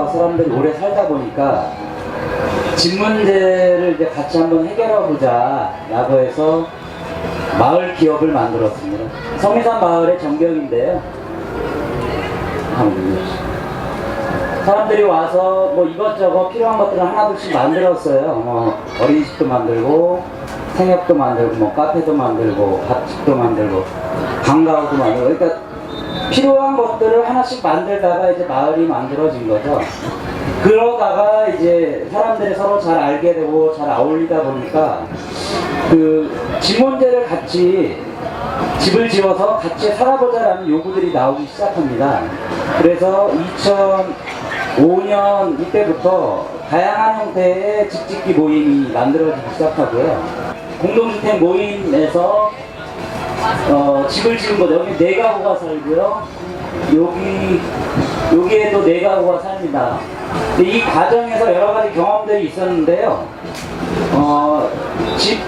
사람들이 오래 살다 보니까 집 문제를 이제 같이 한번 해결해보자 라고 해서 마을 기업을 만들었습니다. 성미산 마을의 정경인데요. 사람들이 와서 뭐 이것저것 필요한 것들을 하나둘씩 만들었어요. 뭐 어린이집도 만들고 생협도 만들고 뭐 카페도 만들고 밥집도 만들고 방과후도 만들고, 그러니까 필요한 것들을 하나씩 만들다가 이제 마을이 만들어진 거죠. 그러다가 이제 사람들이 서로 잘 알게 되고 잘 어울리다 보니까 그 집 문제를 같이 집을 지어서 같이 살아보자라는 요구들이 나오기 시작합니다. 그래서 2005년 이때부터 다양한 형태의 집짓기 모임이 만들어지기 시작하고요. 공동주택 모임에서 집을 지은 거죠. 여기 4가구가 살고요. 여기에도 4가구가 삽니다. 근데 이 과정에서 여러 가지 경험들이 있었는데요. 집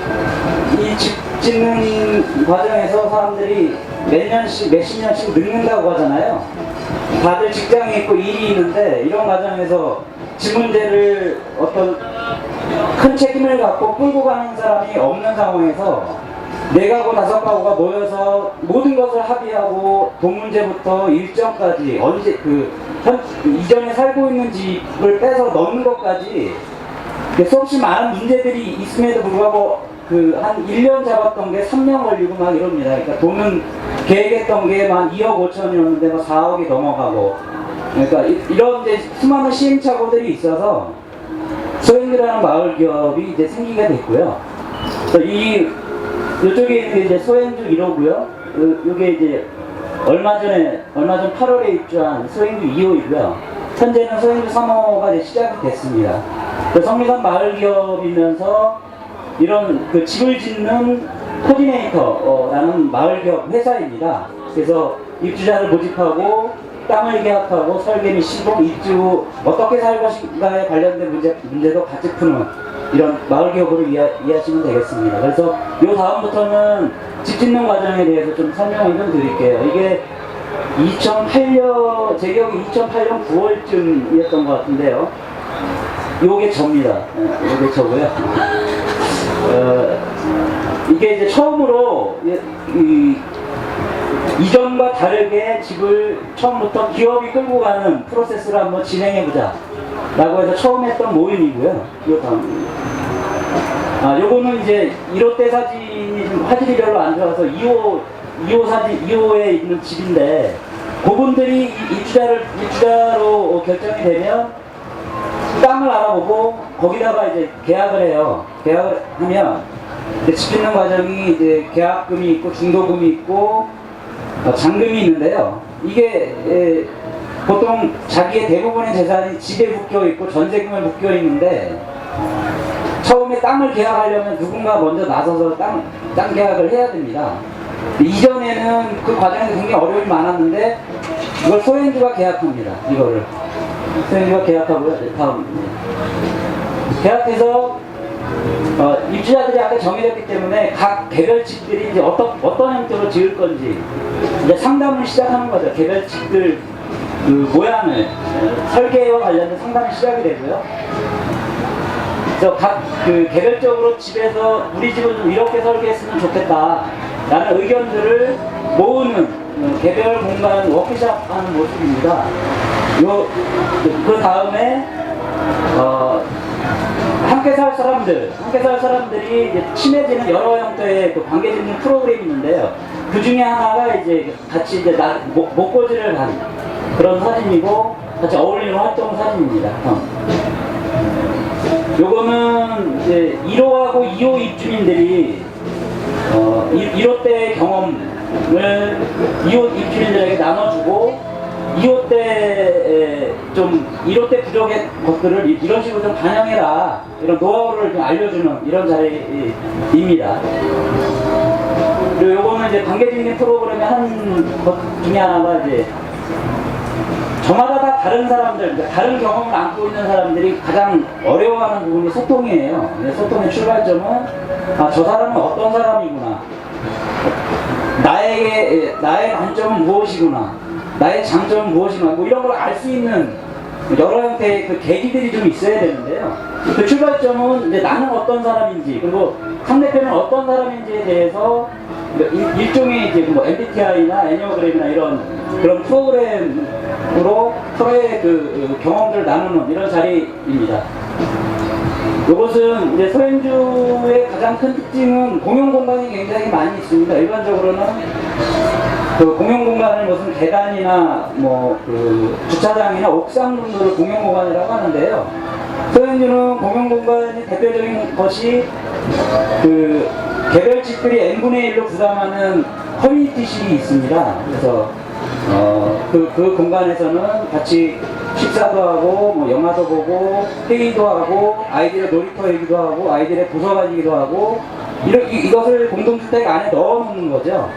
짓는 과정에서 사람들이 몇십 년씩 늙는다고 하잖아요. 다들 직장이 있고 일이 있는데 이런 과정에서 집 문제를 어떤 큰 책임을 갖고 끌고 가는 사람이 없는 상황에서 4가구, 5가구가 모여서 모든 것을 합의하고 돈 문제부터 일정까지 언제 이전에 살고 있는 집을 빼서 넣는 것까지 수없이 많은 문제들이 있음에도 불구하고 한 1년 잡았던 게 3년 걸리고 막 이럽니다. 그러니까 돈은 계획했던 게 한 2억 5천이었는데 막 4억이 넘어가고, 그러니까 이런 이제 수많은 시행착오들이 있어서 소행주라는 마을 기업이 이제 생기게 됐고요. 이쪽에 있는 게 이제 소행주 1호고요. 이게 이제 얼마 전 8월에 입주한 소행주 2호이고요. 현재는 소행주 3호가 이제 시작이 됐습니다. 성미산 마을 기업이면서 이런 집을 짓는 코디네이터라는 마을 기업 회사입니다. 그래서 입주자를 모집하고 땅을 계약하고 설계 및 시공, 입주 어떻게 살 것인가에 관련된 문제도 같이 푸는 이런 마을 기업으로 이해하시면 되겠습니다. 그래서 요 다음부터는 집 짓는 과정에 대해서 좀 설명을 좀 드릴게요. 이게 2008년, 제 기억에 2008년 9월쯤이었던 것 같은데요. 요게 저입니다. 요게 저고요. 이게 이제 처음으로 이전과 다르게 집을 처음부터 기업이 끌고 가는 프로세스를 한번 진행해보자 라고 해서 처음 했던 모임이고요. 요 다음. 요거는 이제 1호 때 사진이 좀 화질이 별로 안 좋아서 2호 사진, 2호에 있는 집인데, 그분들이 입주자로 결정이 되면 땅을 알아보고 거기다가 이제 계약을 해요. 계약을 하면 집 짓는 과정이 이제 계약금이 있고 중도금이 있고 잔금이 있는데요. 이게 보통 자기의 대부분의 재산이 집에 묶여 있고 전세금에 묶여 있는데, 처음에 땅을 계약하려면 누군가 먼저 나서서 땅 계약을 해야 됩니다. 이전에는 그 과정에서 굉장히 어려움이 많았는데 이걸 소행주가 계약합니다. 이거를 소행주가 계약하고요. 다음 계약해서 입주자들이 아까 정해졌기 때문에 각 개별 집들이 이제 어떤 형태로 지을 건지 이제 상담을 시작하는 거죠. 개별 집들 모양을 설계와 관련된 상담이 시작이 되고요. 그래서 각 개별적으로 집에서 우리 집은 좀 이렇게 설계했으면 좋겠다 라는 의견들을 모으는 개별 공간 워크숍 하는 모습입니다. 그 다음에 함께 살 사람들이 이제 친해지는 여러 형태의 관계 짓는 프로그램이 있는데요. 그 중에 하나가 이제 같이 이제 목고지를 한 그런 사진이고, 같이 어울리는 활동 사진입니다. 요거는 이제 1호하고 2호 입주민들이 1호 때 경험을 2호 입주민들에게 나눠주고, 2호 때 부족의 것들을 이런 식으로 좀 반영해라, 이런 노하우를 좀 알려주는 이런 자리입니다. 그리고 요거는 이제 관계적인 프로그램의 한 것 중에 하나가 이제 저마다 다 다른 사람들, 그러니까 다른 경험을 안고 있는 사람들이 가장 어려워하는 부분이 소통이에요. 소통의 출발점은 저 사람은 어떤 사람이구나, 나의 단점은 무엇이구나, 나의 장점은 무엇이구나, 뭐 이런 걸 알 수 있는 여러 형태의 그 계기들이 좀 있어야 되는데요. 그 출발점은 이제 나는 어떤 사람인지, 그리고 상대편은 어떤 사람인지에 대해서 일종의 이제 뭐 MBTI나 애니어그램이나 이런 그런 프로그램으로 서로의 그 경험들을 나누는 이런 자리입니다. 이것은 이제 소행주의 가장 큰 특징은 공용 공간이 굉장히 많이 있습니다. 일반적으로는 그 공용 공간을 무슨 계단이나 뭐 그 주차장이나 옥상 정도를 공용 공간이라고 하는데요. 소행주는 공용 공간의 대표적인 것이 그 개별집들이 n분의 1로 부담하는 커뮤니티실이 있습니다. 그래서 그 공간에서는 같이 식사도 하고 뭐 영화도 보고 회의도 하고 아이들의 놀이터이기도 하고 아이들의 도서관이기도 하고 이것을 공동주택 안에 넣어놓는 거죠.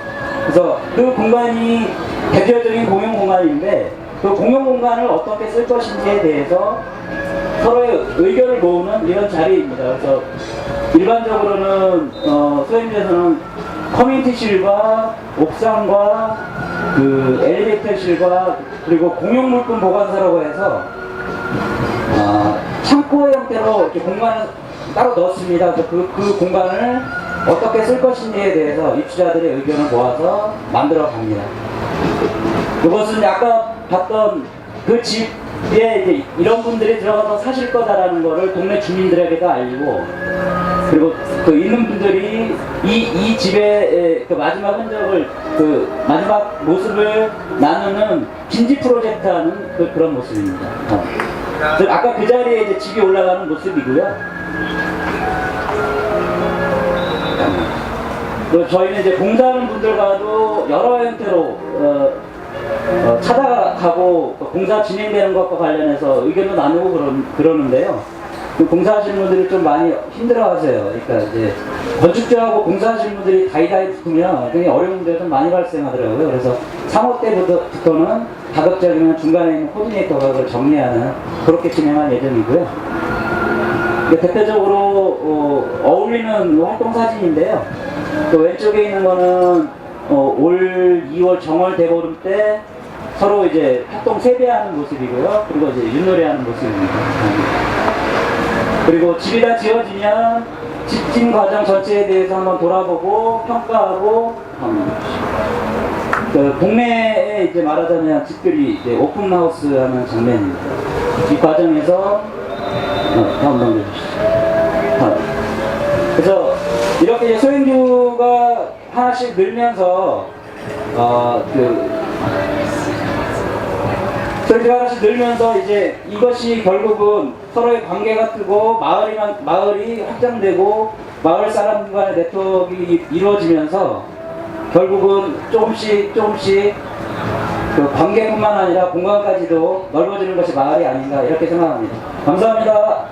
그래서 그 공간이 대표적인 공용 공간인데 그 공용 공간을 어떻게 쓸 것인지에 대해서 서로의 의견을 모으는 이런 자리입니다. 그래서 일반적으로는 소행주에서는 커뮤니티실과 옥상과 그 엘리베이터실과 그리고 공용 물품 보관소라고 해서 창고의 형태로 이렇게 공간을 따로 넣습니다. 그래서 그 공간을 어떻게 쓸 것인지에 대해서 입주자들의 의견을 모아서 만들어 갑니다. 이것은 아까 봤던 그 집에 이제 이런 분들이 들어가서 사실 거다라는 거를 동네 주민들에게도 알리고, 그리고 그 있는 분들이 이 집의 그 마지막 흔적을, 그 마지막 모습을 나누는 긴지 프로젝트 하는 그런 모습입니다. 아까 그 자리에 이제 집이 올라가는 모습이고요. 그리고 저희는 이제 봉사하는 분들과도 여러 형태로 찾아가고 공사 진행되는 것과 관련해서 의견도 나누고 그러는데요. 그 공사하시는 분들이 좀 많이 힘들어하세요. 그러니까 이제 건축주하고 공사하시는 분들이 다이다이 붙으면 굉장히 어려운 문제가 좀 많이 발생하더라고요. 그래서 3호 때부터는 가급적이면 중간에 있는 코디네이터가 그걸 정리하는 그렇게 진행할 예정이고요. 대표적으로 어울리는 활동 사진인데요. 그 왼쪽에 있는 거는 올 2월 정월 대보름 때 서로 이제 활동 세배하는 모습이고요. 그리고 이제 윷놀이하는 모습입니다. 그리고 집이 다 지어지면 집진 과정 전체에 대해서 한번 돌아보고 평가하고 그 동네에 이제 말하자면 집들이 이제 오픈하우스 하는 장면입니다. 이 과정에서 다음 넘겨주시죠. 그래서 이렇게 이제 소행주가 하나씩 늘면서 소행주가 하나씩 늘면서 이제 이것이 결국은 서로의 관계가 뜨고 마을이 확장되고 마을 사람 간의 네트워크가 이루어지면서 결국은 조금씩 그 관계뿐만 아니라 공간까지도 넓어지는 것이 마을이 아닌가 이렇게 생각합니다. 감사합니다.